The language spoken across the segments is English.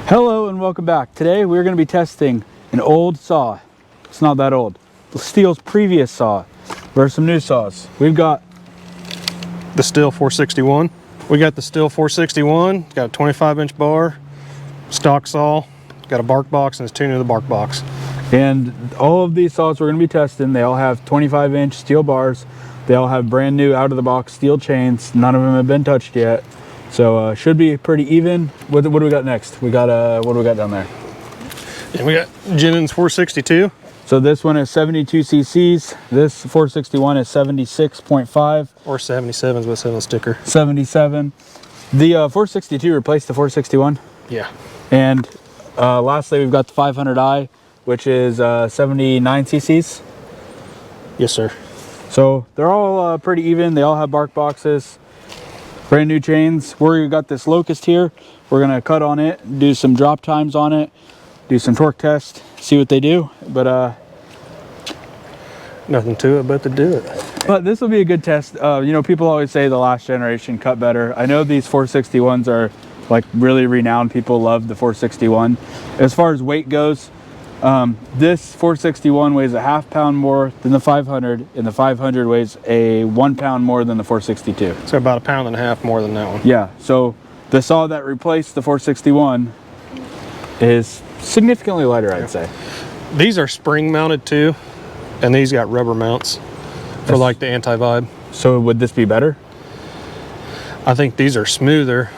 Hello and welcome back. Today we're going to be testing an old saw. It's not that old. STIHL's previous saw versus some new saws. We've got the STIHL 461. We got the STIHL 461. It's got a 25-inch bar, stock saw, got a bark box, and it's tuned to the bark box. And all of these saws we're going to be testing, they all have 25-inch steel bars. They all have brand new out-of-the-box steel chains. None of them have been touched yet. So should be pretty even. What do we got next? We got what do we got down there? And we got Jennings 462. So this one is 72 cc's. This 461 is 76.5. Or 77 is what's on the sticker. 77. The 462 replaced the 461. Yeah. And lastly, we've got the 500i, which is 79 cc's. Yes, sir. So they're all pretty even. They all have bark boxes. Brand new chains. We got this Locust here. We're gonna cut on it, do some drop times on it, do some torque test, see what they do. But nothing to it but to do it. But this will be a good test. You know, people always say the last generation cut better. I know these 461s are like really renowned. People love the 461. As far as weight goes, this 461 weighs a ½ pound more than the 500, and the 500 weighs a 1 pound more than the 462. So about a pound and a half more than that one. Yeah, so the saw that replaced the 461 is significantly lighter, I'd say. These are spring mounted too, and these got rubber mounts for like the anti-vibe. So would this be better? I think these are smoother,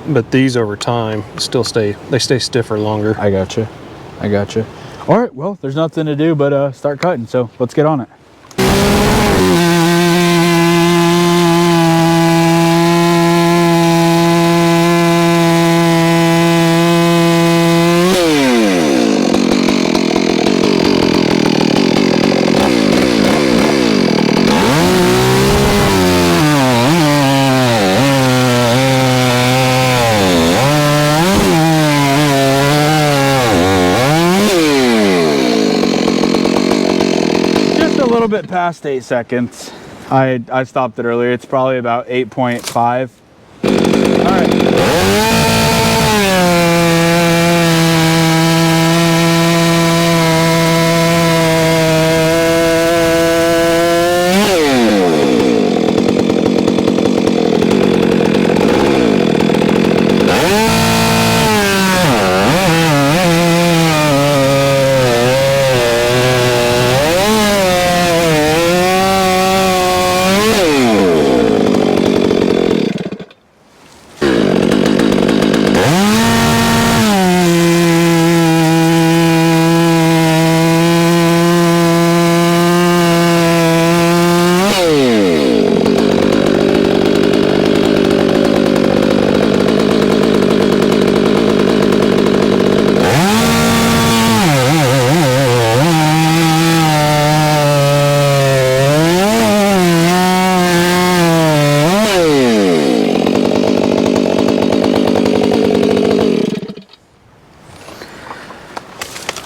but these over time still stay stiffer longer. I gotcha. I gotcha. All right, well, there's nothing to do but start cutting, so let's get on it. A little bit past 8 seconds. I stopped it earlier. It's probably about 8.5. All right.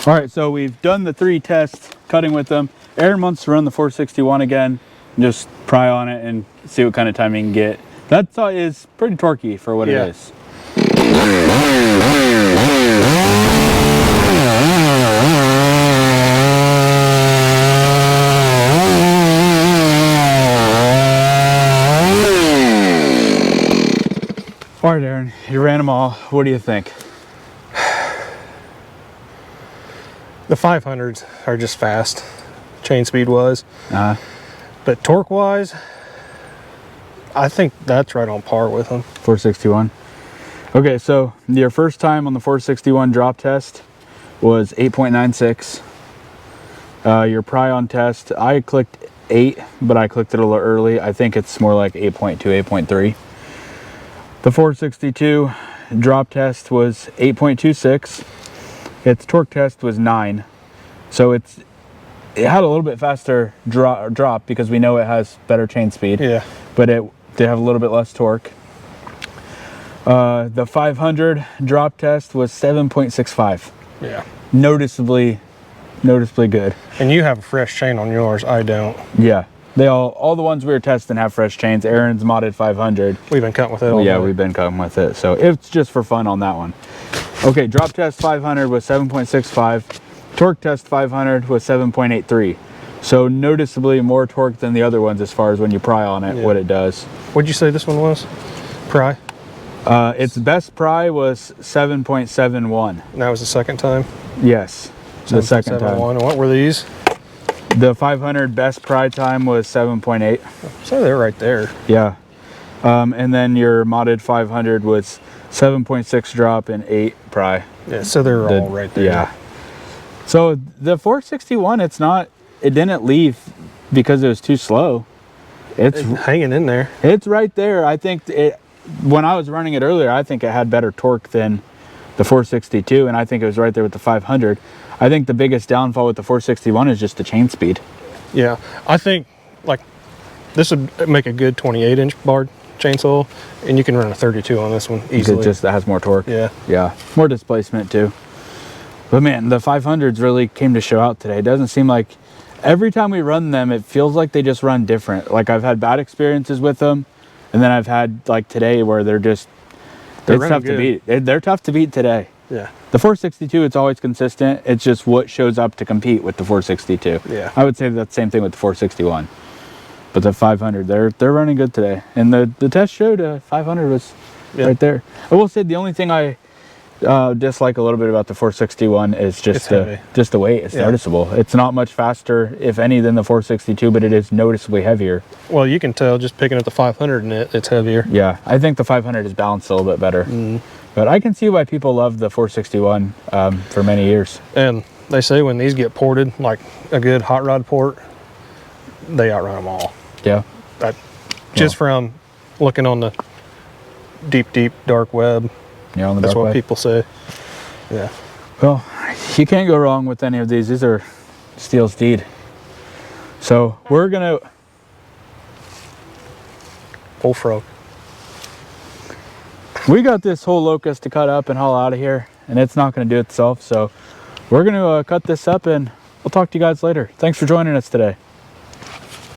All right, so we've done the 3 tests cutting with them. Aaron wants to run the 461 again, just pry on it and see what kind of time he can get. That saw is pretty torquey for what it is. All right, Aaron, you ran them all. What do you think? The 500s are just fast, chain speed wise. But torque wise, I think that's right on par with them. 461. Okay, so your first time on the 461 drop test was 8.96. Your pry on test, I clicked 8, but I clicked it a little early. I think it's more like 8.2, 8.3. The 462 drop test was 8.26. Its torque test was 9, so it had a little bit faster drop because we know it has better chain speed. Yeah. But it did have a little bit less torque. The 500 drop test was 7.65. Yeah. Noticeably good. And you have a fresh chain on yours. I don't. Yeah. They all the ones we were testing have fresh chains. Aaron's modded 500. We've been cutting with it all Yeah, day. we've been cutting with it. So it's just for fun on that one. Okay, drop test 500 was 7.65. Torque test 500 was 7.83. So noticeably more torque than the other ones as far as when you pry on it, what it does. What'd you say this one was? Pry? Its best pry was 7.71. And that was the second time? Yes, the second time. And what were these? The 500 best pry time was 7.8. So they're right there. Yeah. And then your modded 500 was 7.6 drop and 8 pry. Yeah, so they're all right there. Yeah. So the 461, it didn't leave because it was too slow. It's hanging in there. It's right there. I think when I was running it earlier, I think it had better torque than the 462, and I think it was right there with the 500. I think the biggest downfall with the 461 is just the chain speed. Yeah, I think like this would make a good 28-inch bar chainsaw, and you can run a 32 on this one easily. It just has more torque. Yeah. Yeah, more displacement too. But man, the 500s really came to show out today. It doesn't seem like every time we run them, it feels like they just run different. Like I've had bad experiences with them, and then I've had like today where they're tough to beat. They're tough to beat today. Yeah. The 462, it's always consistent. It's just what shows up to compete with the 462. Yeah. I would say that's the same thing with the 461. But the 500, they're running good today. And the test showed 500 was right there. I will say the only thing I dislike a little bit about the 461 is just the weight. It's noticeable. It's not much faster, if any, than the 462, but it is noticeably heavier. Well, you can tell just picking up the 500 and it's heavier. Yeah, I think the 500 is balanced a little bit better. But I can see why people love the 461 for many years. And they say when these get ported, like a good hot rod port, they outrun them all. Yeah. Just from looking on the deep dark web. Yeah, on the That's dark what web. people say. Yeah. Well, you can't go wrong with any of these. These are STIHL Steed. So we're gonna Full frog. We got this whole locust to cut up and haul out of here, and it's not going to do itself. So we're going to cut this up, and we'll talk to you guys later. Thanks for joining us today.